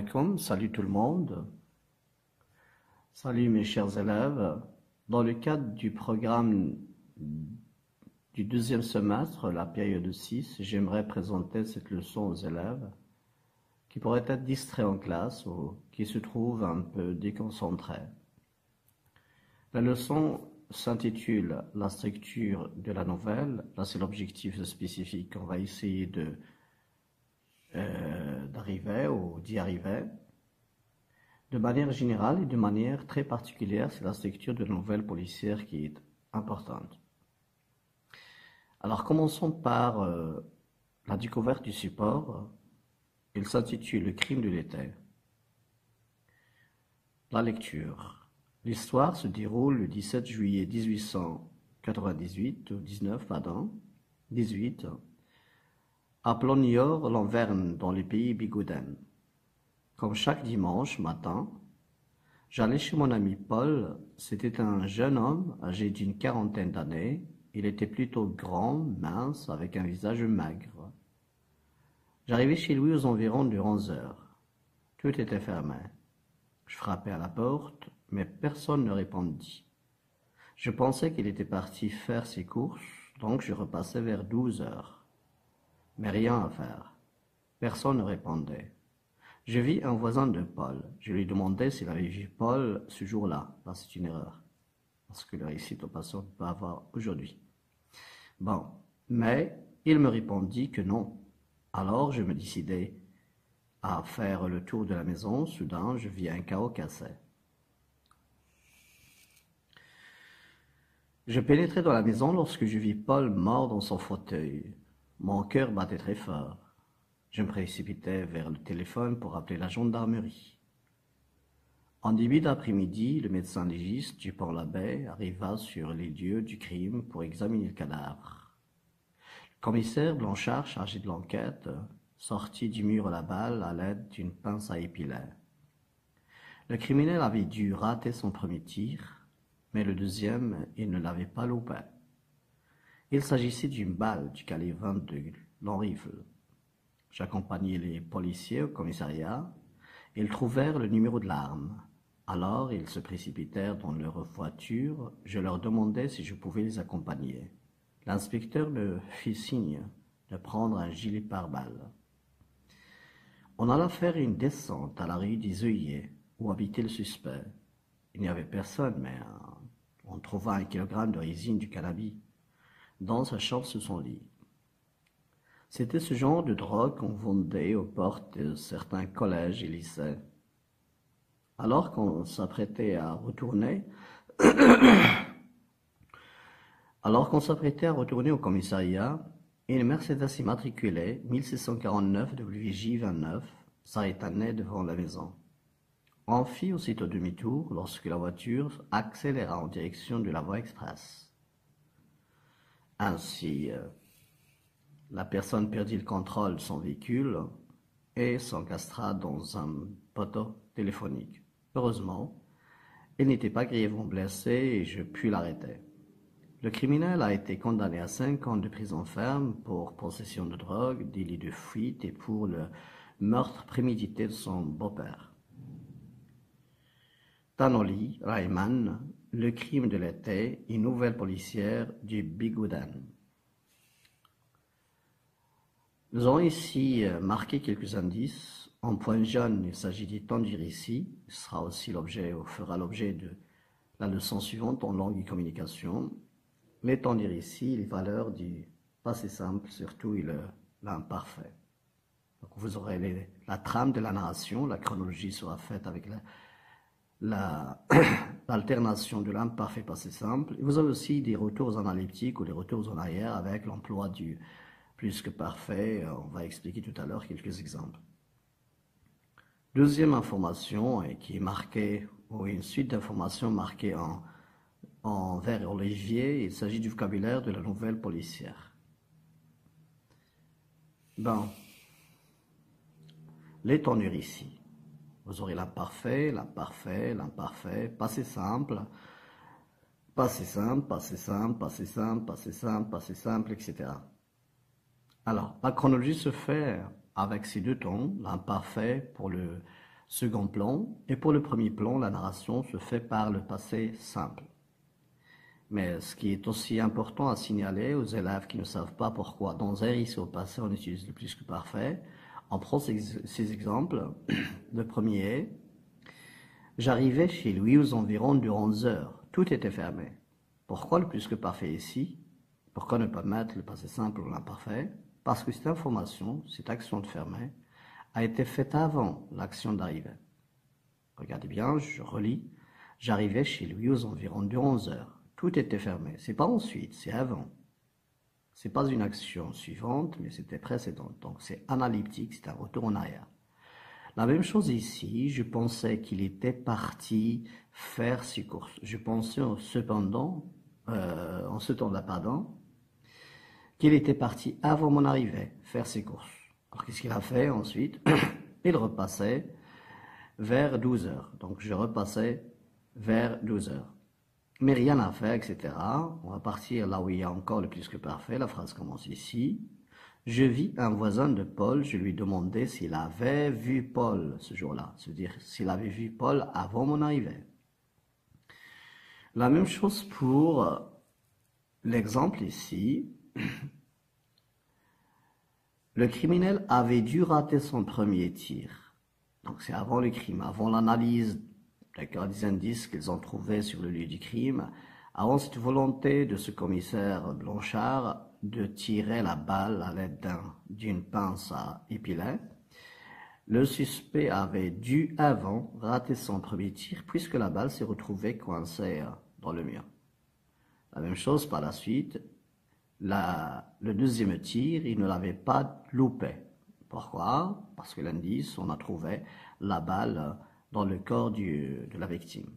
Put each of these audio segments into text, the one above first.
alaikum, salut tout le monde, salut mes chers élèves. Dans le cadre du programme du deuxième semestre, la période 6, j'aimerais présenter cette leçon aux élèves qui pourraient être distraits en classe ou qui se trouvent un peu déconcentrés. La leçon s'intitule « La structure de la nouvelle ». Là, c'est l'objectif spécifique qu'on va essayer d'arriver ou d'y arriver. De manière générale et de manière très particulière, c'est la structure de la nouvelle policière qui est importante. Alors, commençons par la découverte du support. Il s'intitule « Le crime de l'été ». La lecture. L'histoire se déroule le 17 juillet 1898, 18, à Plonior-Lanverne, dans le pays Bigouden. Comme chaque dimanche matin, j'allais chez mon ami Paul. C'était un jeune homme âgé d'une quarantaine d'années. Il était plutôt grand, mince, avec un visage maigre. J'arrivais chez lui aux environs de 11 heures. Tout était fermé. Je frappais à la porte, mais personne ne répondit. Je pensais qu'il était parti faire ses courses, donc je repassais vers 12 heures. Mais rien à faire. Personne ne répondait. Je vis un voisin de Paul. Je lui demandai s'il avait vu Paul ce jour-là. Là, c'est une erreur, parce que le récit au passant peut avoir aujourd'hui. Bon, mais il me répondit que non. Alors je me décidai à faire le tour de la maison. Soudain, je vis un carreau cassé. Je pénétrai dans la maison lorsque je vis Paul mort dans son fauteuil. Mon cœur battait très fort. Je me précipitai vers le téléphone pour appeler la gendarmerie. En début d'après-midi, le médecin légiste du Pont-l'Abbé arriva sur les lieux du crime pour examiner le cadavre. Le commissaire Blanchard, chargé de l'enquête, sortit du mur la balle à l'aide d'une pince à épiler. Le criminel avait dû rater son premier tir, mais le deuxième, il ne l'avait pas loupé. Il s'agissait d'une balle du calibre 22, long rifle. J'accompagnai les policiers au commissariat. Ils trouvèrent le numéro de l'arme. Alors, ils se précipitèrent dans leur voiture. Je leur demandai si je pouvais les accompagner. L'inspecteur me fit signe de prendre un gilet pare-balles. On alla faire une descente à la rue des œillets, où habitait le suspect. Il n'y avait personne, mais on trouva 1 kilogramme de résine du cannabis dans sa chambre sous son lit. C'était ce genre de drogue qu'on vendait aux portes de certains collèges et lycées. Alors qu'on s'apprêtait à retourner au commissariat, une Mercedes immatriculée 1649 WJ29 s'arrêta net devant la maison. On fit aussitôt demi-tour lorsque la voiture accéléra en direction de la voie express. Ainsi, la personne perdit le contrôle de son véhicule et s'encastra dans un poteau téléphonique. Heureusement, il n'était pas grièvement blessé et je pus l'arrêter. Le criminel a été condamné à 5 ans de prison ferme pour possession de drogue, délit de fuite et pour le meurtre prémédité de son beau-père. Tanoli Rayman, le crime de l'été, une nouvelle policière du Bigouden. Nous avons ici marqué quelques indices. En point jaune, il s'agit du temps du récit. Il sera aussi fera l'objet de la leçon suivante en langue et communication. Les temps du récit, les valeurs du passé simple, surtout et l'imparfait. Donc vous aurez la trame de la narration, la chronologie sera faite avec l'alternation de l'imparfait passé simple. Et vous avez aussi des retours analytiques ou des retours en arrière avec l'emploi du plus que parfait. On va expliquer tout à l'heure quelques exemples. Deuxième information qui est marquée, ou une suite d'informations marquées en vert olivier, il s'agit du vocabulaire de la nouvelle policière. Bon, les tournures ici. Vous aurez l'imparfait, l'imparfait, l'imparfait, passé simple, passé simple, passé simple, passé simple, passé simple, passé simple, etc. Alors, la chronologie se fait avec ces deux temps, l'imparfait pour le second plan, et pour le premier plan, la narration se fait par le passé simple. Mais ce qui est aussi important à signaler aux élèves qui ne savent pas pourquoi dans un risque au passé on utilise le plus que parfait, on prend ces exemples. Le premier est: j'arrivais chez lui aux environs de 11 heures. Tout était fermé. Pourquoi le plus que parfait ici? Pourquoi ne pas mettre le passé simple ou l'imparfait? Parce que cette information, cette action de fermer, a été faite avant l'action d'arriver. Regardez bien, je relis. J'arrivais chez lui aux environs de 11 heures. Tout était fermé. C'est pas ensuite, c'est avant. C'est pas une action suivante, mais c'était précédente. Donc c'est analytique, c'est un retour en arrière. La même chose ici, je pensais qu'il était parti faire ses courses. Je pensais cependant, en ce temps-là, pardon, qu'il était parti avant mon arrivée faire ses courses. Alors qu'est-ce qu'il a fait ensuite? Il repassait vers 12 heures. Donc je repassais vers 12 heures. Mais rien à faire, etc. On va partir là où il y a encore le plus que parfait. La phrase commence ici. Je vis un voisin de Paul, je lui demandais s'il avait vu Paul ce jour-là. C'est-à-dire s'il avait vu Paul avant mon arrivée. La même chose pour l'exemple ici. Le criminel avait dû rater son premier tir. Donc c'est avant le crime, avant l'analyse des indices qu'ils ont trouvés sur le lieu du crime, avant cette volonté de ce commissaire Blanchard de tirer la balle à l'aide d'une pince à épiler. Le suspect avait dû avant rater son premier tir puisque la balle s'est retrouvée coincée dans le mur. La même chose par la suite. Le deuxième tir, il ne l'avait pas loupé. Pourquoi? Parce que l'indice, on a trouvé la balle dans le corps de la victime,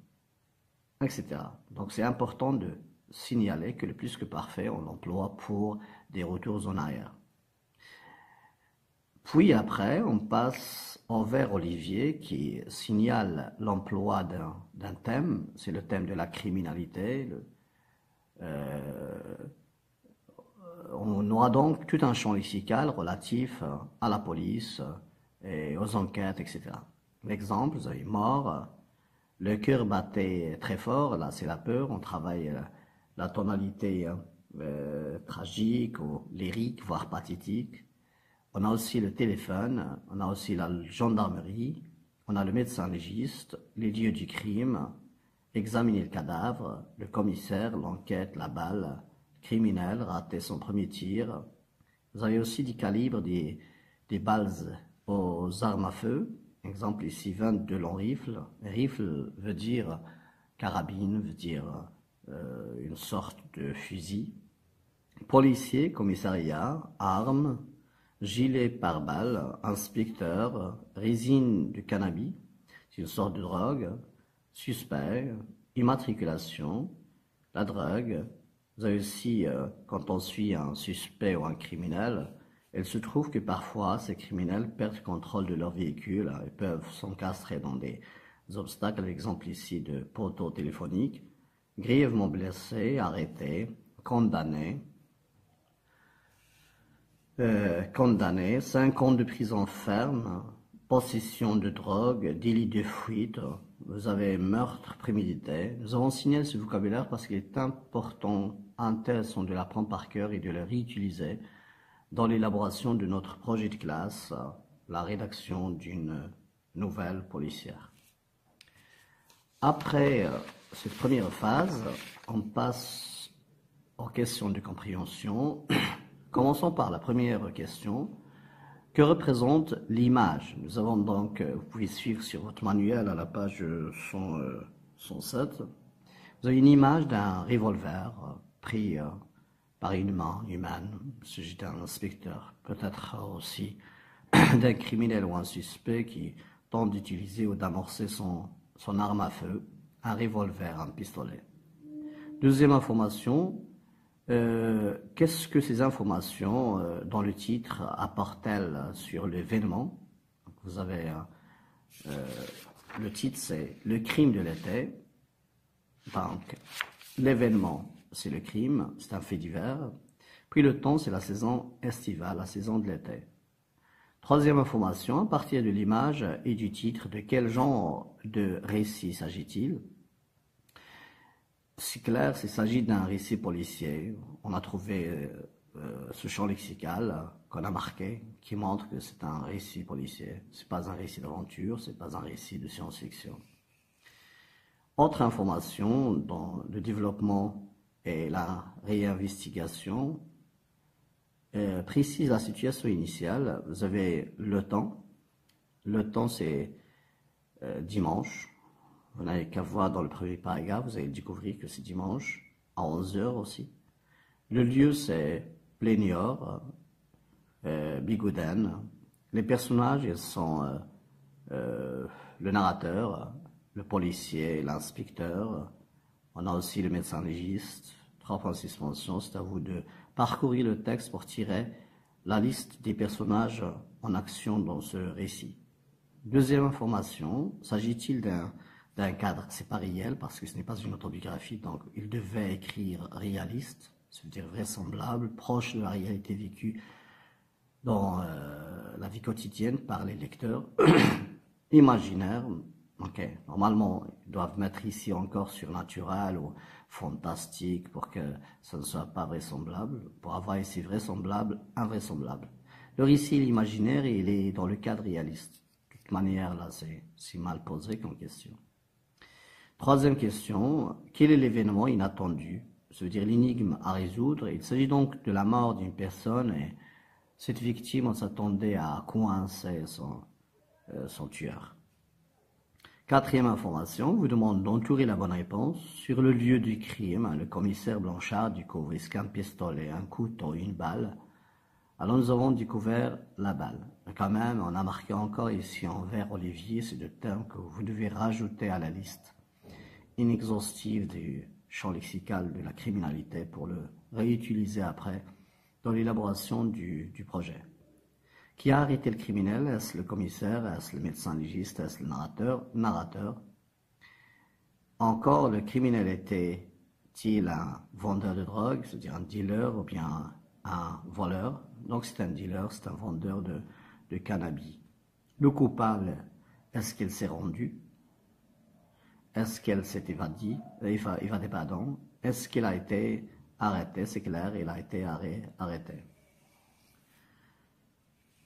etc. Donc c'est important de signaler que le plus que parfait, on l'emploie pour des retours en arrière. Puis après, on passe au vers Olivier qui signale l'emploi d'un thème, c'est le thème de la criminalité. On aura donc tout un champ lexical relatif à la police et aux enquêtes, etc. L'exemple, vous avez mort, le cœur battait très fort, là c'est la peur, on travaille la tonalité tragique ou lyrique, voire pathétique. On a aussi le téléphone, on a aussi la gendarmerie, on a le médecin légiste, les lieux du crime, examiner le cadavre, le commissaire, l'enquête, la balle, criminel, raté son premier tir. Vous avez aussi du calibre des balles aux armes à feu. Exemple ici, 22 longs rifles. Rifle veut dire carabine, veut dire une sorte de fusil. Policier, commissariat, armes, gilet pare-balles, inspecteur, résine de cannabis, c'est une sorte de drogue, suspect, immatriculation, la drogue. Vous avez aussi, quand on suit un suspect ou un criminel, il se trouve que parfois ces criminels perdent le contrôle de leur véhicule et peuvent s'encastrer dans des obstacles, l'exemple ici de poteaux téléphoniques, grièvement blessés, arrêtés, condamnés, 5 ans de prison ferme, possession de drogue, délit de fuite, vous avez meurtre prémédité. Nous avons signé ce vocabulaire parce qu'il est important, intéressant de l'apprendre par cœur et de le réutiliser dans l'élaboration de notre projet de classe, la rédaction d'une nouvelle policière. Après cette première phase, on passe aux questions de compréhension. Commençons par la première question. Que représente l'image? Nous avons donc, vous pouvez suivre sur votre manuel à la page 107, vous avez une image d'un revolver pris par une main humaine. Il s'agit d'un inspecteur, peut-être aussi d'un criminel ou un suspect qui tente d'utiliser ou d'amorcer son arme à feu, un revolver, un pistolet. Deuxième information, qu'est-ce que ces informations dans le titre apportent-elles sur l'événement? Vous avez le titre, c'est le crime de l'été. Donc, l'événement, c'est le crime, c'est un fait divers. Puis le temps, c'est la saison estivale, la saison de l'été. Troisième information, à partir de l'image et du titre, de quel genre de récit s'agit-il? C'est clair, il s'agit d'un récit policier. On a trouvé ce champ lexical qu'on a marqué, qui montre que c'est un récit policier. C'est pas un récit d'aventure, c'est pas un récit de science-fiction. Autre information dans le développement et la réinvestigation précise la situation initiale. Vous avez le temps. Le temps, c'est dimanche. Vous n'avez qu'à voir dans le premier paragraphe, vous allez découvrir que c'est dimanche, à 11 heures aussi. Le lieu, c'est Plénior, Bigouden. Les personnages, ils sont le narrateur, le policier, l'inspecteur. On a aussi le médecin légiste. 3 points de suspension, c'est à vous de parcourir le texte pour tirer la liste des personnages en action dans ce récit. Deuxième information, s'agit-il d'un cadre? C'est pas réel parce que ce n'est pas une autobiographie, donc il devait écrire réaliste, c'est-à-dire vraisemblable, proche de la réalité vécue dans la vie quotidienne par les lecteurs. Imaginaire, ok, normalement ils doivent mettre ici encore surnaturel ou fantastique pour que ça ne soit pas vraisemblable, pour avoir ici vraisemblable, invraisemblable. Le récit, l'imaginaire, il est dans le cadre réaliste. De toute manière, là, c'est mal posé comme question. Troisième question, quel est l'événement inattendu? Ça veut dire l'énigme à résoudre. Il s'agit donc de la mort d'une personne et cette victime, on s'attendait à coincer son tueur. Quatrième information, vous demande d'entourer la bonne réponse. Sur le lieu du crime, le commissaire Blanchard découvre un pistolet, un couteau, une balle. Alors nous avons découvert la balle. Mais quand même, on a marqué encore ici en vert olivier, c'est le terme que vous devez rajouter à la liste inexhaustive du champ lexical de la criminalité pour le réutiliser après dans l'élaboration du projet. Qui a arrêté le criminel? Est-ce le commissaire? Est-ce le médecin légiste? Est-ce le narrateur? Encore, le criminel était-il un vendeur de drogue, c'est-à-dire un dealer ou bien un voleur? Donc c'est un dealer, c'est un vendeur de cannabis. Le coupable, est-ce qu'il s'est rendu? Est-ce qu'elle s'est évadée? Est-ce qu'il a été arrêté? C'est clair, il a été arrêté.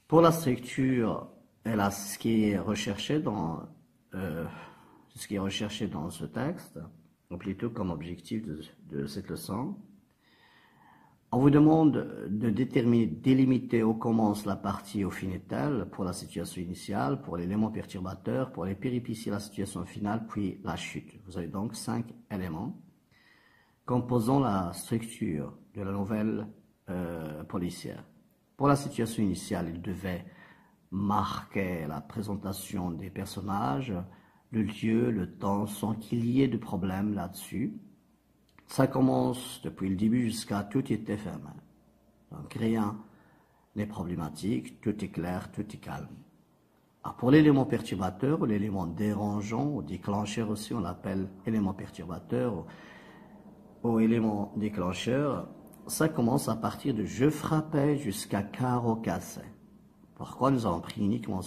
Pour la structure, ce qui est recherché dans ce texte, ou plutôt comme objectif de cette leçon. On vous demande de délimiter où commence la partie, où finit-elle, pour la situation initiale, pour l'élément perturbateur, pour les péripéties, la situation finale, puis la chute. Vous avez donc 5 éléments composant la structure de la nouvelle policière. Pour la situation initiale, il devait marquer la présentation des personnages, le lieu, le temps, sans qu'il y ait de problème là-dessus. Ça commence depuis le début jusqu'à tout est éphémère. Donc rien n'est problématique, tout est clair, tout est calme. Alors pour l'élément perturbateur ou l'élément dérangeant ou déclencheur aussi, on l'appelle élément perturbateur ou élément déclencheur, ça commence à partir de je frappais jusqu'à carreau cassé. Pourquoi nous avons pris uniquement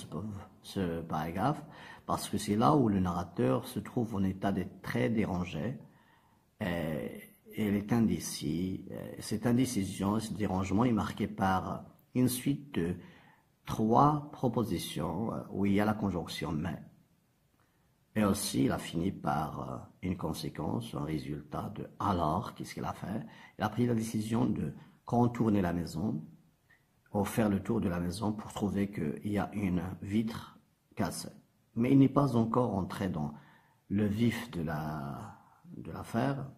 ce paragraphe? Parce que c'est là où le narrateur se trouve en état d'être très dérangé. Et il est indécis. Cette indécision, ce dérangement est marqué par une suite de 3 propositions où il y a la conjonction mais. Et aussi, il a fini par une conséquence, un résultat de alors, qu'est-ce qu'il a fait? Il a pris la décision de contourner la maison, ou faire le tour de la maison pour trouver qu'il y a une vitre cassée. Mais il n'est pas encore entré dans le vif de l'affaire,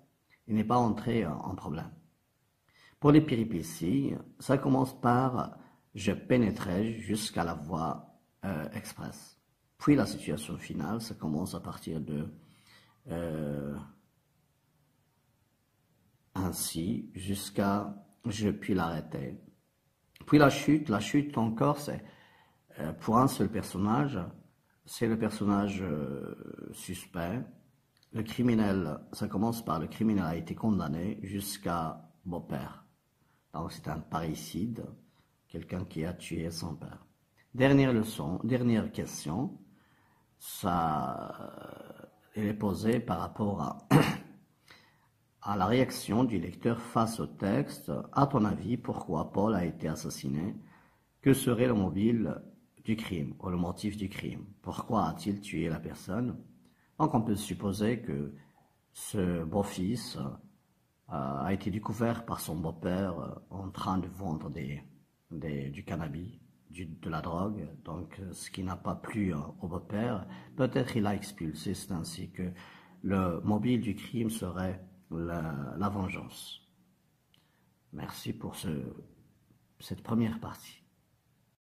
il n'est pas entré en problème. Pour les péripéties, ça commence par je pénétrais jusqu'à la voie express. Puis la situation finale, ça commence à partir de ainsi jusqu'à je puis l'arrêter. Puis la chute encore, c'est pour un seul personnage, c'est le personnage suspect. Le criminel, ça commence par le criminel a été condamné jusqu'à beau-père. Donc c'est un parricide, quelqu'un qui a tué son père. Dernière leçon, dernière question, elle est posée par rapport à la réaction du lecteur face au texte. À ton avis, pourquoi Paul a été assassiné? Que serait le mobile du crime ou le motif du crime? Pourquoi a-t-il tué la personne? Donc on peut supposer que ce beau-fils a été découvert par son beau-père en train de vendre du cannabis, de la drogue, donc ce qui n'a pas plu au beau-père. Peut-être il a expulsé, c'est ainsi que le mobile du crime serait la vengeance. Merci pour cette première partie.